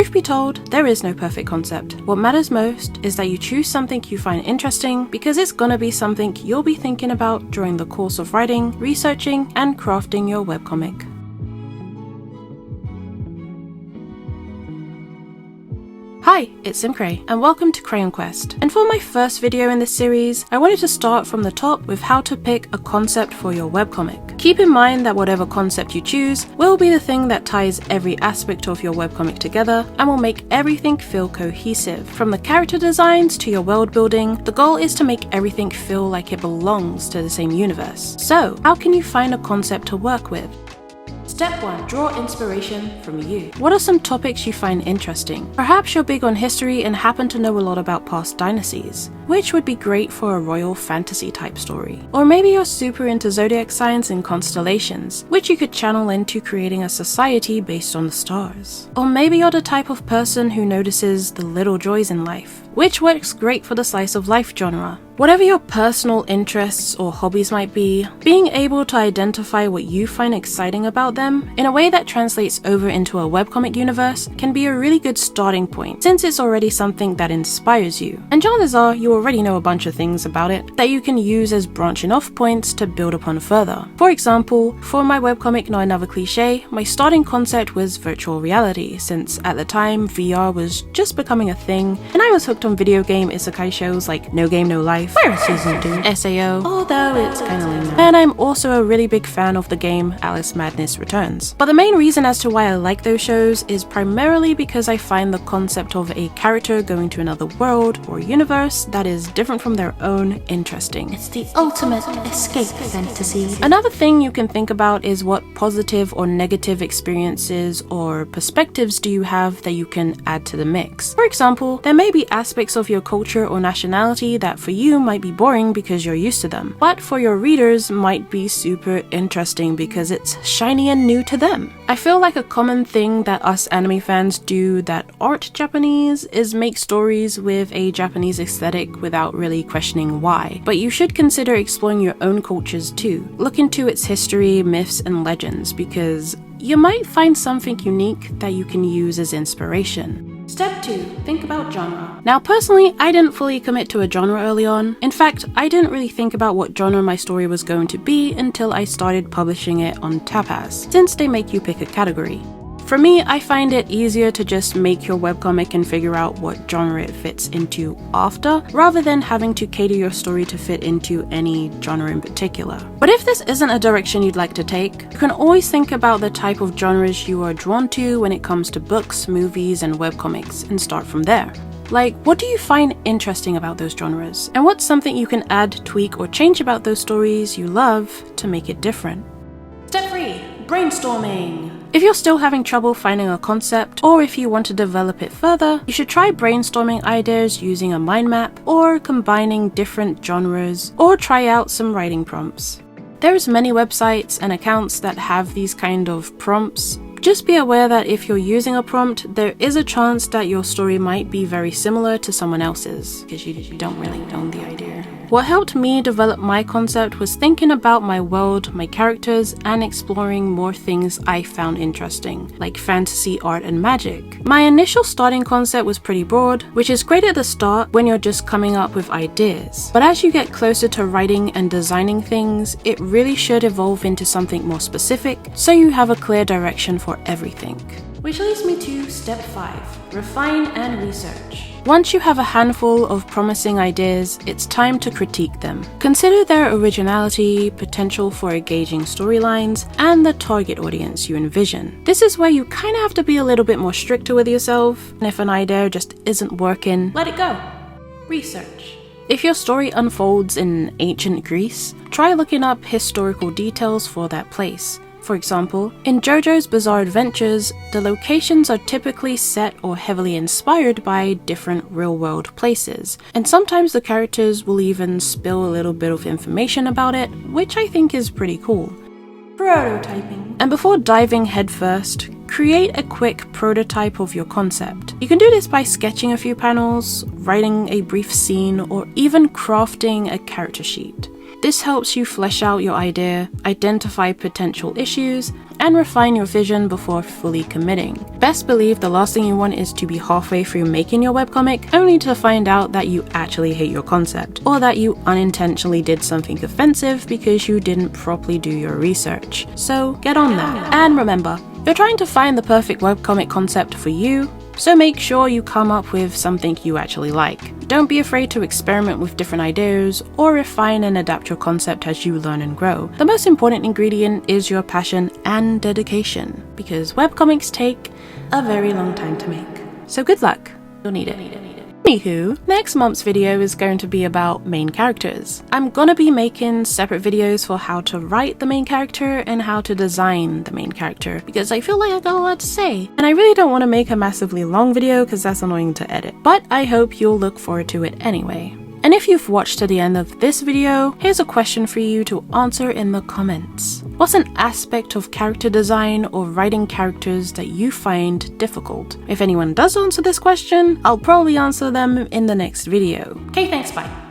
Truth be told, there is no perfect concept. What matters most is that you choose something you find interesting because it's gonna be something you'll be thinking about during the course of writing, researching, and crafting your webcomic. Hi, it's Simcray, and welcome to Krayon Quest. And for my first video in this series, I wanted to start from the top with how to pick a concept for your webcomic. Keep in mind that whatever concept you choose will be the thing that ties every aspect of your webcomic together and will make everything feel cohesive. From the character designs to your world building, the goal is to make everything feel like it belongs to the same universe. So, how can you find a concept to work with? Step 1. Draw inspiration from you. What are some topics you find interesting? Perhaps you're big on history and happen to know a lot about past dynasties, which would be great for a royal fantasy type story. Or maybe you're super into zodiac signs and constellations, which you could channel into creating a society based on the stars. Or maybe you're the type of person who notices the little joys in life, which works great for the slice of life genre. Whatever your personal interests or hobbies might be, being able to identify what you find exciting about them in a way that translates over into a webcomic universe can be a really good starting point, since it's already something that inspires you. And chances are you already know a bunch of things about it that you can use as branching off points to build upon further. For example, for my webcomic Not Another Cliche, my starting concept was virtual reality, since at the time VR was just becoming a thing, and I was hooked on video game isekai shows like No Game No Life, Fire Season 2, SAO, although it's kinda lame now. And I'm also a really big fan of the game Alice Madness Returns. But the main reason as to why I like those shows is primarily because I find the concept of a character going to another world or universe that is different from their own interesting. It's the ultimate escape fantasy. Another thing you can think about is what positive or negative experiences or perspectives do you have that you can add to the mix. For example, there may be aspects of your culture or nationality that for you might be boring because you're used to them, but for your readers might be super interesting because it's shiny and new to them. I feel like a common thing that us anime fans do that aren't Japanese is make stories with a Japanese aesthetic without really questioning why. But you should consider exploring your own cultures too. Look into its history, myths, and legends because you might find something unique that you can use as inspiration. Step 2. Think about genre. Now personally, I didn't fully commit to a genre early on. In fact, I didn't really think about what genre my story was going to be until I started publishing it on Tapas, since they make you pick a category. For me, I find it easier to just make your webcomic and figure out what genre it fits into after, rather than having to cater your story to fit into any genre in particular. But if this isn't a direction you'd like to take, you can always think about the type of genres you are drawn to when it comes to books, movies, and webcomics, and start from there. Like, what do you find interesting about those genres? And what's something you can add, tweak, or change about those stories you love to make it different? Step 3. Brainstorming. If you're still having trouble finding a concept, or if you want to develop it further, you should try brainstorming ideas using a mind map, or combining different genres, or try out some writing prompts. There's many websites and accounts that have these kind of prompts. Just be aware that if you're using a prompt, there is a chance that your story might be very similar to someone else's, because you don't really own the idea. What helped me develop my concept was thinking about my world, my characters, and exploring more things I found interesting, like fantasy, art, and magic. My initial starting concept was pretty broad, which is great at the start when you're just coming up with ideas. But as you get closer to writing and designing things, it really should evolve into something more specific, so you have a clear direction for everything. Which leads me to step 5, refine and research. Once you have a handful of promising ideas, it's time to critique them. Consider their originality, potential for engaging storylines, and the target audience you envision. This is where you kind of have to be a little bit more stricter with yourself, and if an idea just isn't working, let it go. Research. If your story unfolds in ancient Greece, try looking up historical details for that place. For example, in JoJo's Bizarre Adventures, the locations are typically set or heavily inspired by different real-world places, and sometimes the characters will even spill a little bit of information about it, which I think is pretty cool. Prototyping. And before diving headfirst, create a quick prototype of your concept. You can do this by sketching a few panels, writing a brief scene, or even crafting a character sheet. This helps you flesh out your idea, identify potential issues, and refine your vision before fully committing. Best believe the last thing you want is to be halfway through making your webcomic only to find out that you actually hate your concept, or that you unintentionally did something offensive because you didn't properly do your research. So get on that. And remember, you're trying to find the perfect webcomic concept for you, so make sure you come up with something you actually like. Don't be afraid to experiment with different ideas or refine and adapt your concept as you learn and grow. The most important ingredient is your passion and dedication, because webcomics take a very long time to make. So good luck, you'll need it. Anywho, next month's video is going to be about main characters. I'm gonna be making separate videos for how to write the main character and how to design the main character, because I feel like I got a lot to say. And I really don't want to make a massively long video because that's annoying to edit, but I hope you'll look forward to it anyway. And if you've watched to the end of this video, here's a question for you to answer in the comments. What's an aspect of character design or writing characters that you find difficult? If anyone does answer this question, I'll probably answer them in the next video. Okay, thanks, bye.